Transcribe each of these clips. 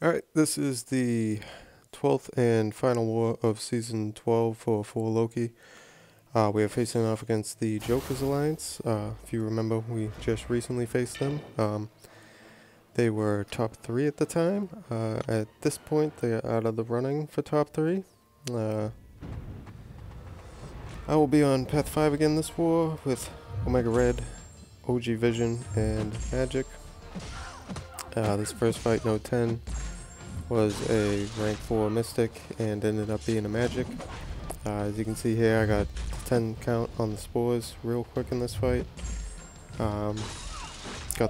Alright, this is the 12th and final war of Season 12 for Loki. We are facing off against the Joker's Alliance. If you remember, we just recently faced them. They were top 3 at the time. At this point, they are out of the running for top 3. I will be on Path 5 again this war with Omega Red, OG Vision, and Magic. This first fight, Node 10, was a rank 4 Mystic and ended up being a Magic. As you can see here, I got 10 count on the spores real quick in this fight. Got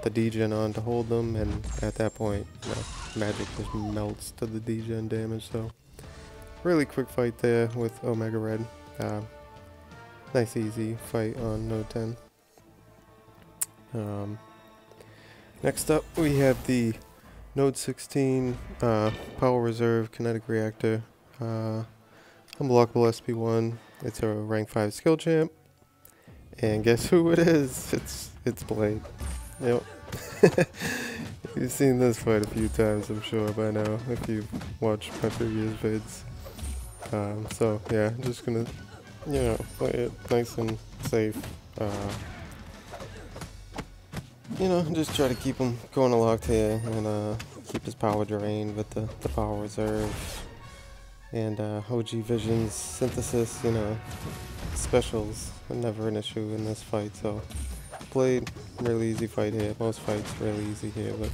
the degen on to hold them, and at that point, Magic just melts to the degen damage, so really quick fight there with Omega Red. Nice easy fight on Node 10. Next up, we have the Node 16 Power Reserve Kinetic Reactor. Unblockable SP1. It's a rank 5 skill champ. And guess who it is? It's Blade. Yep. You've seen this fight a few times, I'm sure, by now, if you've watched my previous vids. So, yeah, I'm just gonna, play it nice and safe. Just try to keep him going aloft here and keep his power drained with the power reserve and OG Vision's synthesis, specials are never an issue in this fight. So Blade, really easy fight here. Most fights really easy here, but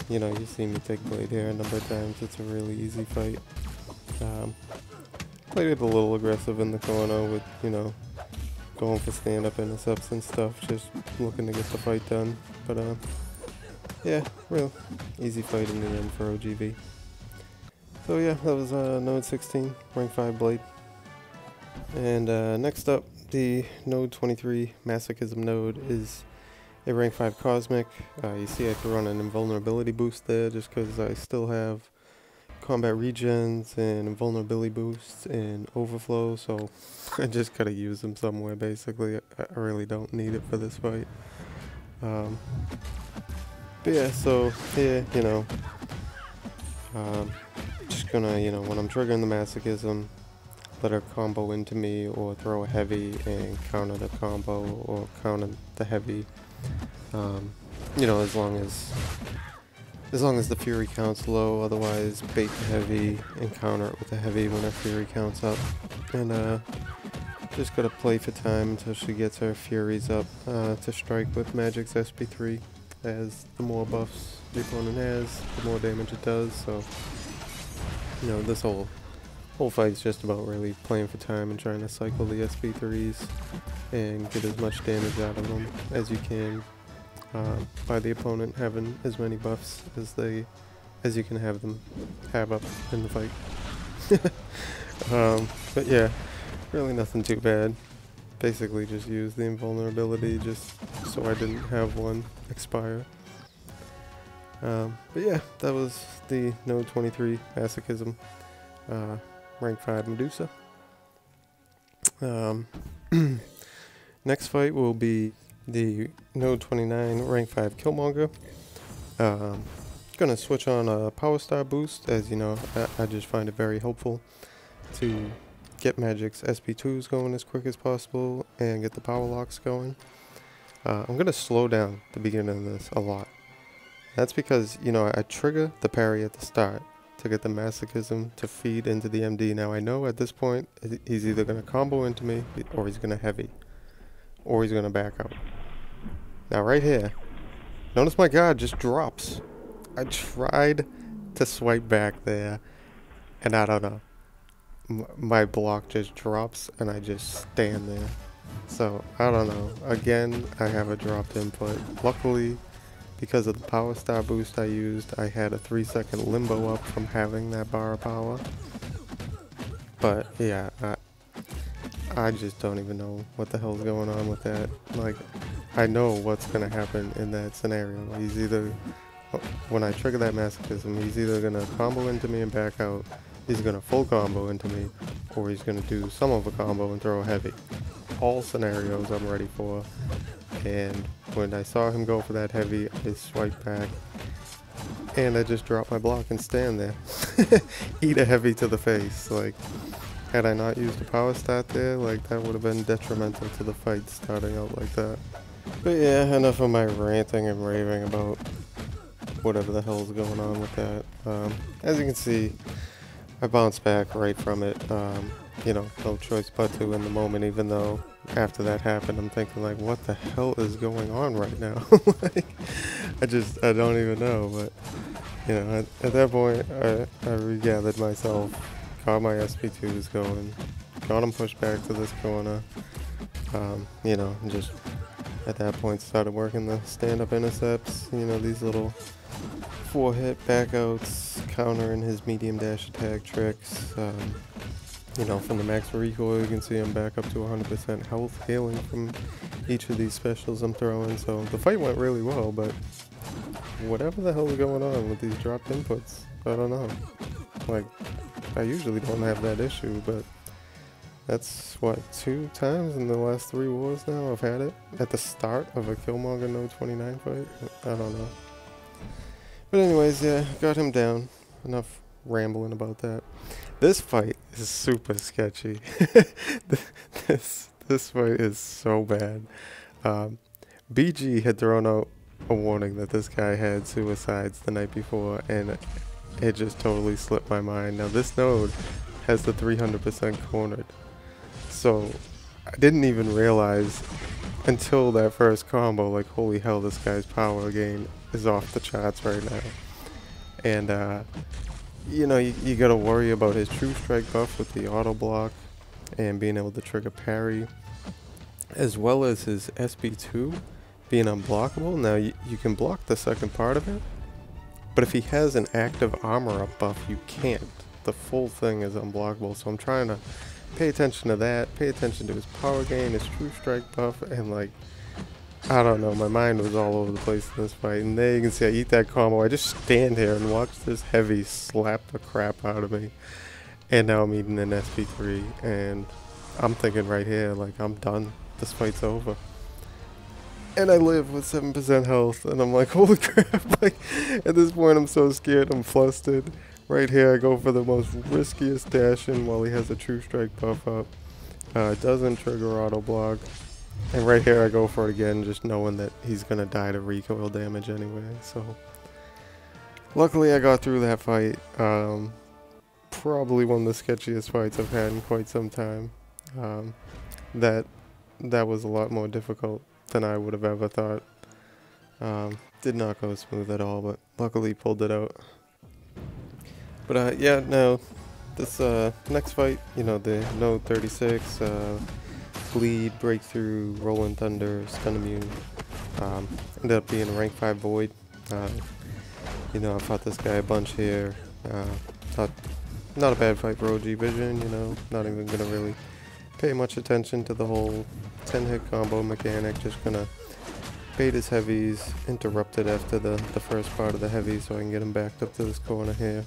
you've seen me take Blade here a number of times. It's a really easy fight. Played it a little aggressive in the corner with, going for stand-up intercepts and stuff, just looking to get the fight done. But, yeah, real easy fight in the end for OGV. So yeah, that was Node 16, rank 5 Blade. And next up, the Node 23 Masochism node is a rank 5 Cosmic. You see I threw on an invulnerability boost there just because I still have combat regens and invulnerability boosts and overflow, so I just gotta use them somewhere basically. I really don't need it for this fight. But yeah, so here, just gonna, when I'm triggering the Masochism, let her combo into me or throw a heavy and counter the combo or counter the heavy. As long as the Fury count's low, otherwise bait the heavy and counter it with the heavy when her Fury count's up. And just gotta play for time until she gets her Furies up to strike with Magic's SP3. As the more buffs the opponent has, the more damage it does. So, this whole fight's just about really playing for time and trying to cycle the SP3s and get as much damage out of them as you can. By the opponent having as many buffs as you can have them have up in the fight. But yeah, really nothing too bad. Basically just used the invulnerability just so I didn't have one expire. But yeah, that was the Node 23 Masochism rank 5 Medusa. Next fight will be the Node 29 rank 5 Killmonger. Gonna switch on a Power Star boost, as you know, I just find it very helpful to get Magic's SP2s going as quick as possible and get the power locks going. I'm gonna slow down the beginning of this a lot. That's because, I trigger the parry at the start to get the Masochism to feed into the MD. Now I know at this point he's either gonna combo into me or he's gonna heavy. Or he's gonna back out. Now right here, notice my guard just drops. I tried to swipe back there, and I don't know. My block just drops, and I just stand there. So, I don't know. Again, I have a dropped input. Luckily, because of the Power Star boost I used, I had a 3-second limbo up from having that bar of power. But, yeah, I just don't even know what the hell's going on with that. Like, I know what's gonna happen in that scenario. He's either, when I trigger that Masochism, he's either gonna combo into me and back out, he's gonna full combo into me, or he's gonna do some of a combo and throw a heavy. All scenarios I'm ready for. And when I saw him go for that heavy, I swiped back. and I just drop my block and stand there. Eat a heavy to the face. Like, had I not used a power stat there, like that would have been detrimental to the fight starting out like that. But yeah, enough of my ranting and raving about whatever the hell's going on with that. As you can see, I bounced back right from it. You know, no choice but to in the moment, even though after that happened, I'm thinking like, what the hell is going on right now? Like, I don't even know. But, you know, at that point, I regathered myself, got my SP2s going, got them pushed back to this corner. You know, and just at that point started working the stand-up intercepts, you know, these little 4-hit backouts, countering his medium dash attack tricks. You know, from the max recoil, you can see I'm back up to 100% health, healing from each of these specials I'm throwing. So the fight went really well, but whatever the hell is going on with these dropped inputs, I don't know. Like, I usually don't have that issue, but that's, what, 2 times in the last 3 wars now I've had it? At the start of a Killmonger No 29 fight? I don't know. But anyways, yeah, got him down. Enough rambling about that. This fight is super sketchy. This fight is so bad. BG had thrown out a warning that this guy had suicides the night before, and it just totally slipped my mind. Now this node has the 300% cornered, so I didn't even realize until that first combo, like, holy hell, this guy's power gain is off the charts right now. And you know, you gotta worry about his true strike buff with the auto block and being able to trigger parry, as well as his SP2 being unblockable. Now you can block the second part of it, but if he has an active armor up buff, you can't. The full thing is unblockable, so I'm trying to pay attention to that, pay attention to his power gain, his true strike buff, and like, I don't know, my mind was all over the place in this fight. And there you can see I eat that combo. I just stand here and watch this heavy slap the crap out of me. And now I'm eating an SP3. And I'm thinking right here, like, I'm done. This fight's over. And I live with 7% health. And I'm like, holy crap. Like, at this point, I'm so scared. I'm flustered. Right here, I go for the most riskiest dash in while he has a true strike buff up. Doesn't trigger auto block. And right here I go for it again, just knowing that he's gonna die to recoil damage anyway. So luckily I got through that fight. Probably one of the sketchiest fights I've had in quite some time. That was a lot more difficult than I would have ever thought. Did not go smooth at all, but luckily pulled it out. But yeah, no, this next fight, you know, the Node 36, Bleed, Breakthrough, Rolling Thunder, Stun Immune, ended up being a rank 5 Void. You know, I fought this guy a bunch here. Not a bad fight for OG Vision, you know, not even gonna really pay much attention to the whole 10-hit combo mechanic, just gonna bait his heavies, interrupt it after the first part of the heavy so I can get him backed up to this corner here.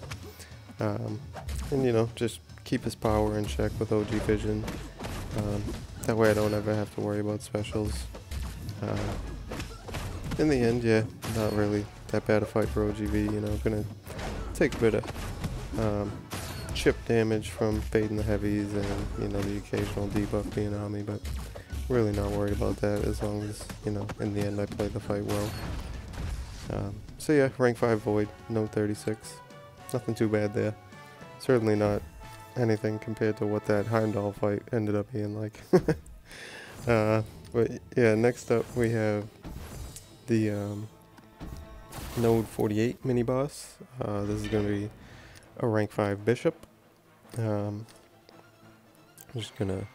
And you know, just keep his power in check with OG Vision. That way I don't ever have to worry about specials. In the end, yeah, not really that bad a fight for OGV, you know, gonna take a bit of chip damage from fading the heavies and, you know, the occasional debuff being on me, but really not worried about that as long as, you know, in the end I play the fight well. So yeah, rank 5 Void, no 36. Nothing too bad there. Certainly not anything compared to what that Heimdall fight ended up being like. But yeah, next up we have the Node 48 mini boss. This is going to be a rank 5 Bishop. I'm just going to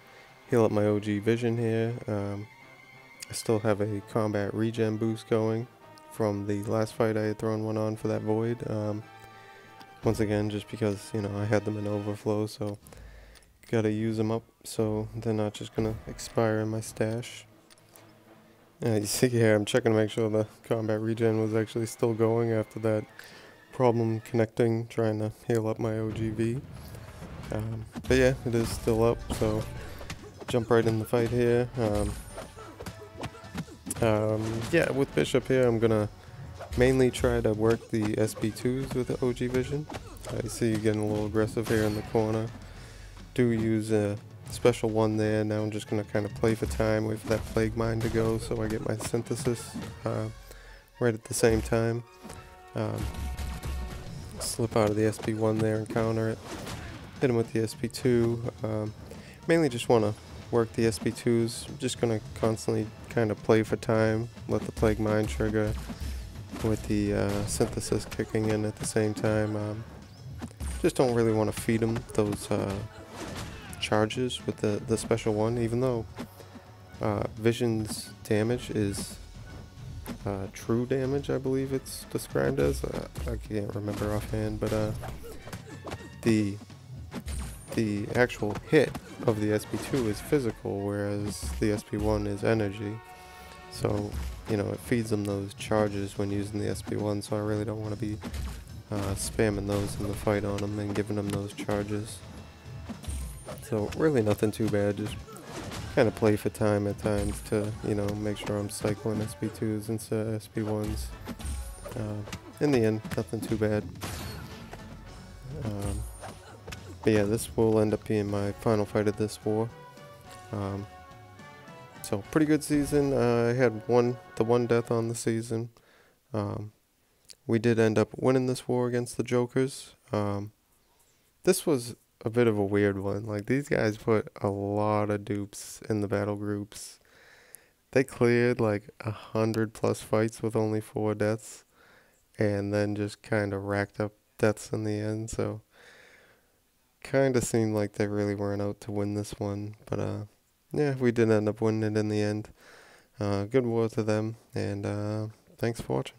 heal up my OG Vision here. I still have a combat regen boost going from the last fight I had thrown one on for that Void. Once again, just because, you know, I had them in overflow, so gotta use them up so they're not just gonna expire in my stash. You see here, I'm checking to make sure the combat regen was actually still going after that problem connecting, trying to heal up my OGV. But yeah, it is still up, so jump right in the fight here. Yeah, with Bishop here, I'm gonna Mainly try to work the SP2s with the OG Vision. I see you getting a little aggressive here in the corner. Do use a special one there. Now I'm just going to kind of play for time, wait for that Plague Mine to go so I get my Synthesis right at the same time. Slip out of the SP1 there and counter it. Hit him with the SP2. Mainly just want to work the SP2s. I'm just going to constantly kind of play for time, let the Plague Mine trigger with the Synthesis kicking in at the same time. Just don't really want to feed him those charges with the special one, even though Vision's damage is true damage, I believe it's described as. I can't remember offhand, but the actual hit of the SP2 is physical, whereas the SP1 is energy. So, you know, it feeds them those charges when using the SP1, so I really don't want to be spamming those in the fight on them and giving them those charges. So really nothing too bad, just kind of play for time at times to, you know, make sure I'm cycling SP2s instead of SP1s. In the end, nothing too bad. But yeah, this will end up being my final fight of this war. So pretty good season. I had the one death on the season. We did end up winning this war against the Jokers. This was a bit of a weird one. Like, these guys put a lot of dupes in the battle groups. They cleared like 100+ fights with only 4 deaths, and then just kind of racked up deaths in the end. So kind of seemed like they really weren't out to win this one. But yeah, we did end up winning it in the end. Good war to them, and thanks for watching.